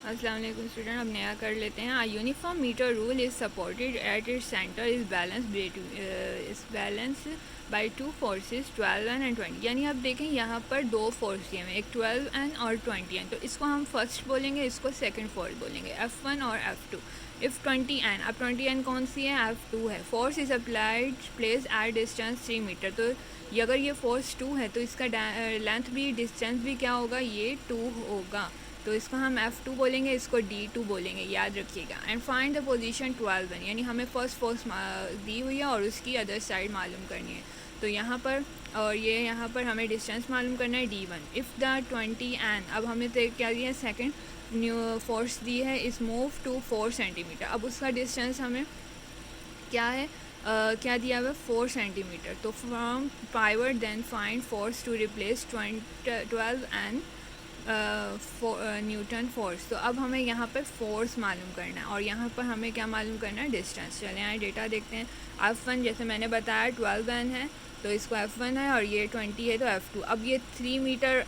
अस्सलाम वालेकुम स्टूडेंट, अब नया कर लेते हैं। Uniform metre rule is supported at its centre is balance by two forces 12 and 20। यानी अब देखें यहाँ पर दो फोर्स दिए हुए, एक 12 और 20। तो इसको हम फर्स्ट बोलेंगे, इसको सेकंड फोर्स बोलेंगे, F1 और F2। इफ़ 20 अब 20 कौन सी है? F2 है। Force is applied place at distance 3 metre. तो अगर ये फोर्स 2 है तो इसका लेंथ भी, डिस्टेंस भी क्या होगा? ये 2 होगा। तो इसको हम F2 बोलेंगे, इसको D2 बोलेंगे, याद रखिएगा। एंड फाइंड द पोजीशन 12 यानी हमें फर्स्ट फोर्स दी हुई है और उसकी अदर साइड मालूम करनी है। तो यहाँ पर और ये यहाँ पर हमें डिस्टेंस मालूम करना है D1। इफ़ द 20 अब हमें तो क्या दिया है? सेकंड न्यू फोर्स दी है, इस मूव टू 4 सेंटीमीटर। अब उसका डिस्टेंस हमें क्या है? क्या दिया हुआ? 4 सेंटीमीटर। तो from pivot then find force to replace 12 and newton force. तो अब हमें यहाँ पर फोर्स मालूम करना है और यहाँ पर हमें क्या मालूम करना है? डिस्टेंस। चले आए डेटा देखते हैं। F1 जैसे मैंने बताया 12 है, तो इसको F1 है, और ये 20 है तो F2। अब ये 3 मीटर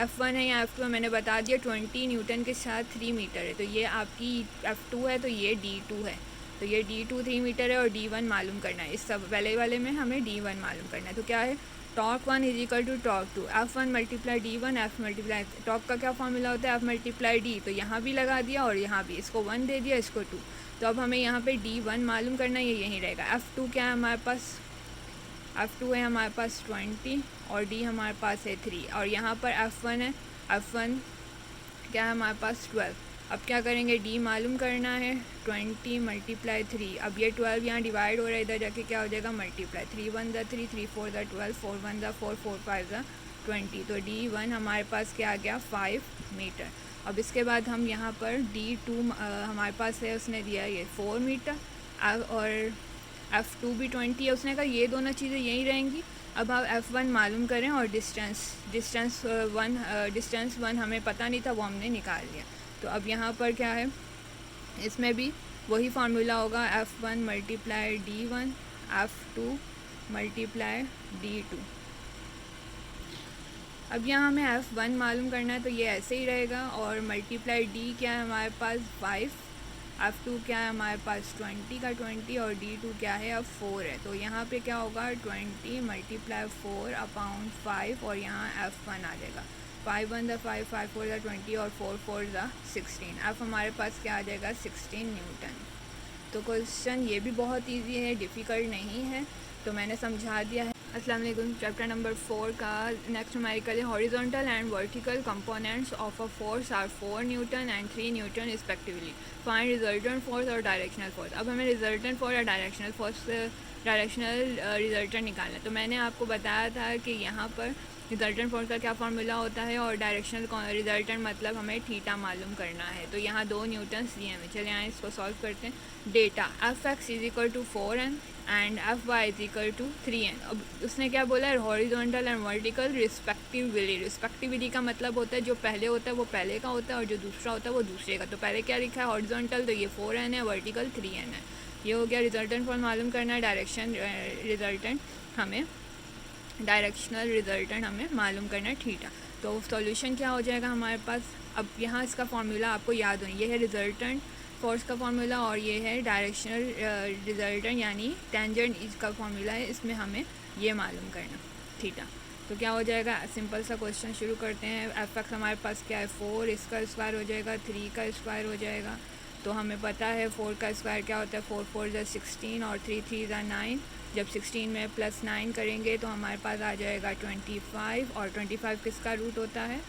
F1 है या F2 है, मैंने बता दिया 20 न्यूटन के साथ 3 मीटर है, तो ये आपकी F2 है, तो ये D2 है। तो ये D2 3 मीटर है और D1 मालूम करना है। इस सब पहले वाले में हमें D1 मालूम करना है। तो क्या है? Torque 1 is equal to torque 2, F1 multiply D1, F multiply torque का क्या फॉर्मूला होता है? F multiply D। तो यहाँ भी लगा दिया और यहाँ भी, इसको 1 दे दिया, इसको 2। तो अब हमें यहाँ पे D1 मालूम करना है, ये यहीं रहेगा। F2 क्या है हमारे पास? F2 है हमारे पास 20 और D हमारे पास है 3, और यहाँ पर F1 है, F1 क्या है हमारे पास? 12। अब क्या करेंगे? D मालूम करना है, 20 मल्टीप्लाई 3। अब ये 12 यहाँ डिवाइड हो रहा है, इधर जाके क्या हो जाएगा? Multiply. 3 1 the 3, 3 4 the 12, 4 1 the 4, 4 5 the 20। तो D1 हमारे पास क्या आ गया? 5 मीटर। अब इसके बाद हम यहाँ पर D2 हमारे पास है, उसने दिया ये 4 मीटर, और F2 भी 20 है, उसने कहा ये दोनों चीज़ें यहीं रहेंगी। अब आप F1 मालूम करें और डिस्टेंस वन हमें पता नहीं था, वो हमने निकाल लिया। तो अब यहाँ पर क्या है? इसमें भी वही फार्मूला होगा, F1 multiply D1, F2 multiply D2। अब यहाँ हमें F1 मालूम करना है, तो ये ऐसे ही रहेगा, और मल्टीप्लाई D क्या है हमारे पास? 5, F2 क्या है हमारे पास? 20 का 20, और D2 क्या है? अब 4 है। तो यहाँ पे क्या होगा? 20 मल्टीप्लाई 4 अपॉन 5, और यहाँ F1 आ जाएगा। 5 1 द 5, 5 4 द 20, और 4 4 द 16। अब हमारे पास क्या आ जाएगा? 16 न्यूटन। तो क्वेश्चन ये भी बहुत इजी है, डिफ़िकल्ट नहीं है, तो मैंने समझा दिया है। अस्सलाम वालेकुम। चैप्टर नंबर 4 का नेक्स्ट न्यूमेरिकल है, horizontal and vertical components of a force are 4 newton and 3 newton respectively. Find resultant force और डायरेक्शनल फोर्स। अब हमें रिजल्टेंट फोर्स और डायरेक्शनल रिजल्टेंट निकालना है। तो मैंने आपको बताया था कि यहाँ पर रिजल्टेंट फोर्स का क्या फार्मूला होता है, और डायरेक्शनल रिजल्टेंट मतलब हमें थीटा मालूम करना है। तो यहाँ 2 न्यूटन्स दिए हैं। चले यहाँ इसको सॉल्व करते हैं। Data Fx is equal to 4n and Fy is equal to 3n। अब उसने क्या बोला है? Horizontal and vertical respectively. Respectively का मतलब होता है जो पहले होता है वो पहले का होता है, और जो दूसरा होता है वो दूसरे का। तो पहले क्या लिखा है? हॉरिजॉन्टल, तो ये 4n है, वर्टिकल 3n है। ये हो गया रिजल्टेंट फॉर्म मालूम करना है। डायरेक्शनल रिजल्टेंट हमें मालूम करना है थीटा। तो सॉल्यूशन क्या हो जाएगा हमारे पास? अब यहाँ इसका फार्मूला आपको याद हो, ये है रिजल्टेंट फोर्स का फार्मूला, और ये है डायरेक्शनल रिजल्टेंट यानी टेंजेंट इसका फार्मूला है। इसमें हमें ये मालूम करना थीटा। तो क्या हो जाएगा? सिंपल सा क्वेश्चन शुरू करते हैं। Fx हमारे पास क्या है? 4, इसका स्क्वायर हो जाएगा, 3 का स्क्वायर हो जाएगा। तो हमें पता है 4 का स्क्वायर क्या होता है? 4 4 ज़ा 16, और 3 3 ज़ा 9। जब 16 में प्लस 9 करेंगे तो हमारे पास आ जाएगा 25, और 25 किसका रूट होता है?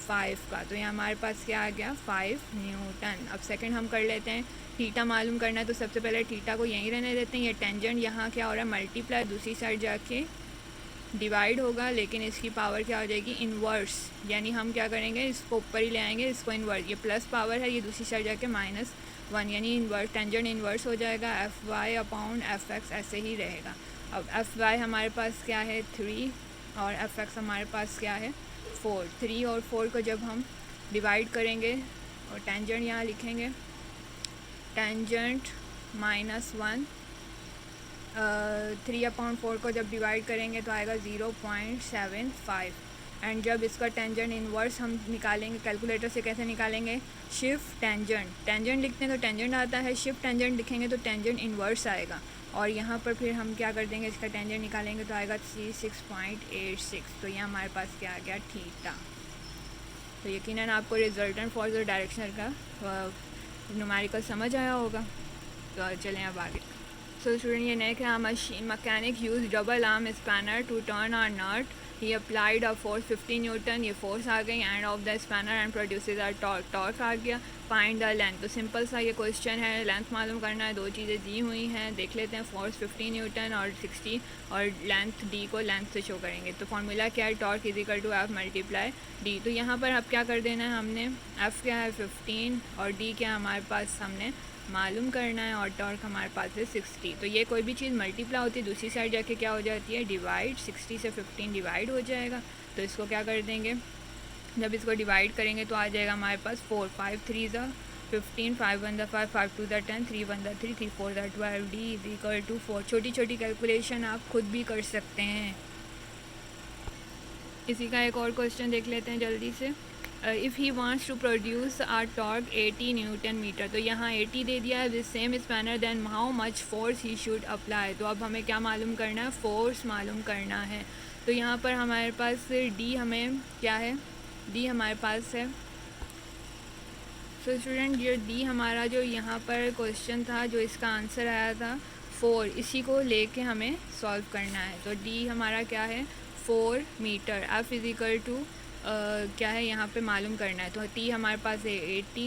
5 का। तो यहाँ हमारे पास क्या आ गया? 5 न्यूटन। अब सेकंड हम कर लेते हैं। थीटा मालूम करना है, तो सबसे पहले थीटा को यहीं रहने देते हैं। ये टेंजेंट यहाँ क्या हो रहा है? मल्टीप्लाई, दूसरी साइड जाके डिवाइड होगा, लेकिन इसकी पावर क्या हो जाएगी? इन्वर्स। यानी हम क्या करेंगे? इसको ऊपर ही ले आएंगे, इसको इन्वर्स। ये प्लस पावर है, ये दूसरी साइड जाके -1, यानी इन्वर्स, टेंजेंट इन्वर्स हो जाएगा। Fy अपॉन Fx ऐसे ही रहेगा। अब Fy हमारे पास क्या है? 3, और Fx हमारे पास क्या है? 4। 3 और 4 को जब हम डिवाइड करेंगे और टेंजेंट यहाँ लिखेंगे, टेंजेंट -1, 3 अपॉन 4 को जब डिवाइड करेंगे तो आएगा 0.75, एंड जब इसका टेंजेंट इनवर्स हम निकालेंगे कैलकुलेटर से, कैसे निकालेंगे, शिफ्ट टेंजेंट लिखते हैं तो टेंजेंट आता है, शिफ्ट टेंजेंट लिखेंगे तो टेंजेंट इनवर्स आएगा। और यहाँ पर फिर हम क्या कर देंगे, इसका टेंजेंट निकालेंगे तो आएगा 36.86। तो ये हमारे पास क्या आ गया, थीटा। तो यकीनन आपको रिजल्टेंट फॉर द डायरेक्शनल का न्यूमेरिकल समझ आया होगा। तो चलें अब आगे। सो स्टूडेंट, ये नेक है, machine mechanic use double arm spanner to turn a nut, he applied a force 50 newton, ये फोर्स आ गई, end of the spanner end produces a torque, torque आ गया, फाइंड द लेंथ। तो सिंपल सा ये क्वेश्चन है, लेंथ मालूम करना है, दो चीज़ें दी हुई हैं, देख लेते हैं, फोर्स 50 न्यूटन और 60 और लेंथ डी को लेंथ से शो करेंगे। तो फॉर्मूला क्या है, torque is equal to F multiply D. तो यहाँ पर अब क्या कर देना है हमने, एफ़ क्या है 15 और डी क्या हमारे पास हमने मालूम करना है, और टॉर्क हमारे पास है 60। तो ये कोई भी चीज़ मल्टीप्लाई होती है दूसरी साइड जाके क्या हो जाती है, डिवाइड, 60 से 15 डिवाइड हो जाएगा। तो इसको क्या कर देंगे, जब इसको डिवाइड करेंगे तो आ जाएगा हमारे पास 4, 5 3 ज़ा 15, 5 1 ज़ा 5, 5 2 ज़ा 10, 3 1 ज़ा 3, 3 4 ज़ा 12, डी इज इक्वल टू 4। छोटी छोटी कैलकुलेशन आप खुद भी कर सकते हैं। इसी का एक और क्वेश्चन देख लेते हैं जल्दी से। If he wants to produce a torque 80 newton metre, तो यहाँ 80 दे दिया है with same spanner, then how much force he should apply. तो अब हमें क्या मालूम करना है, फोर्स मालूम करना है। तो यहाँ पर हमारे पास डी हमें क्या है, डी हमारे पास है। सो स्टूडेंट, जो डी हमारा जो यहाँ पर क्वेश्चन था, जो इसका आंसर आया था 4, इसी को लेके हमें सॉल्व करना है। तो डी हमारा क्या है, 4 metre, F is equal to क्या है यहाँ पे मालूम करना है। तो टी हमारे पास है 80,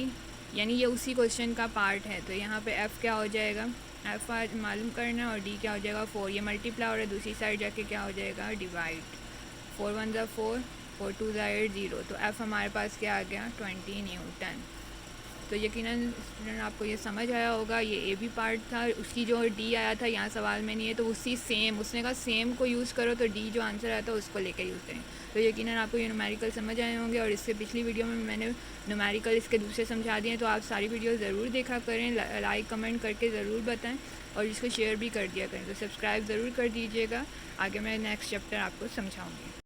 यानी ये उसी क्वेश्चन का पार्ट है। तो यहाँ पे एफ़ क्या हो जाएगा, एफ़ आज मालूम करना है, और डी क्या हो जाएगा 4, ये मल्टीप्लाई और दूसरी साइड जाके क्या हो जाएगा, डिवाइड, 4 1 ज़ा 4, 4 2 ज़ा 8, 0। तो एफ़ हमारे पास क्या आ गया, 20 न्यूटन। तो यकीनन स्टूडेंट आपको ये समझ आया होगा। ये ए बी पार्ट था, उसकी जो डी आया था यहाँ सवाल में नहीं है, तो उसी सेम, उसने कहा सेम को यूज़ करो, तो डी जो आंसर आया था उसको लेकर यूज़ करें। तो यकीनन आपको ये न्यूमेरिकल समझ आए होंगे। और इससे पिछली वीडियो में मैंने न्यूमेरिकल इसके दूसरे समझा दिए, तो आप सारी वीडियो ज़रूर देखा करें, लाइक कमेंट करके ज़रूर बताएँ और इसको शेयर भी कर दिया करें। तो सब्सक्राइब ज़रूर कर दीजिएगा, आगे मैं नेक्स्ट चैप्टर आपको समझाऊँगी।